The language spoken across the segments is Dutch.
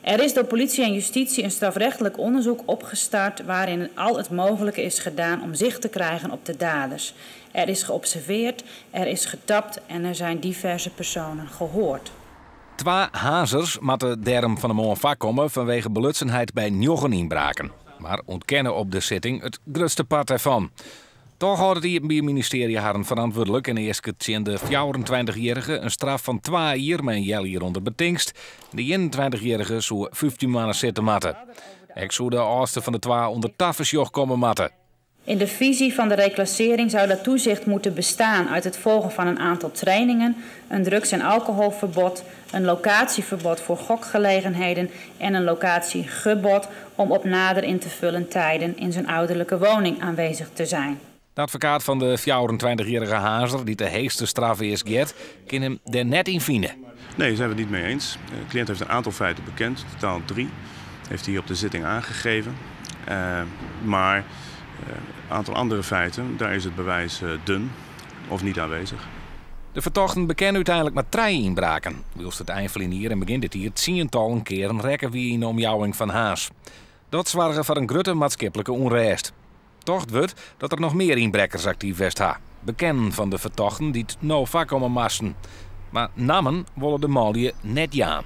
Er is door politie en justitie een strafrechtelijk onderzoek opgestart waarin al het mogelijke is gedaan om zicht te krijgen op de daders. Er is geobserveerd, er is getapt en er zijn diverse personen gehoord. 2 hazers moeten daarom van de morgen vak komen vanwege belutsenheid bij 9 inbraken. Maar ontkennen op de zitting het grootste part ervan. Toch houdt het ministerie haar verantwoordelijk en eerst zien de 24-jarige een straf van 2 jaar met een jel hier onder betingst. De 21-jarige zou 15 maanden zitten matten. Ik zou de oudste van de 2 onder tafelsjoch komen matten. In de visie van de reclassering zou dat toezicht moeten bestaan uit het volgen van een aantal trainingen, een drugs- en alcoholverbod, een locatieverbod voor gokgelegenheden en een locatiegebod om op nader in te vullen tijden in zijn ouderlijke woning aanwezig te zijn. De advocaat van de 24-jarige hazer, die de heegste straf is get, kan hem er net in vinden. Nee, daar zijn we het niet mee eens. De cliënt heeft een aantal feiten bekend, totaal 3. Heeft hij op de zitting aangegeven. Maar een aantal andere feiten, daar is het bewijs dun of niet aanwezig. De verdachten bekennen uiteindelijk maar 3 inbraken. Wilst het eindverlinier en begint dit hier 10-tallen keren rekken wie in de omjouwing van Haas. Dat zorgde voor een grote maatschappelijke onrust. Toch wordt dat er nog meer inbrekkers actief was. Bekenden van de verdachten die het nou vaak komen massen. Maar namen willen de malje net ja.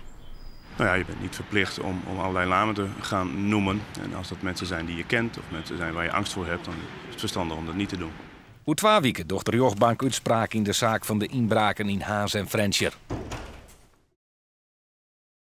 Nou ja, je bent niet verplicht om allerlei namen te gaan noemen. En als dat mensen zijn die je kent of mensen zijn waar je angst voor hebt, dan is het verstandig om dat niet te doen. Hoe 2 weken docht de rechtbank uitspraak in de zaak van de inbraken in Haas en Frenscher.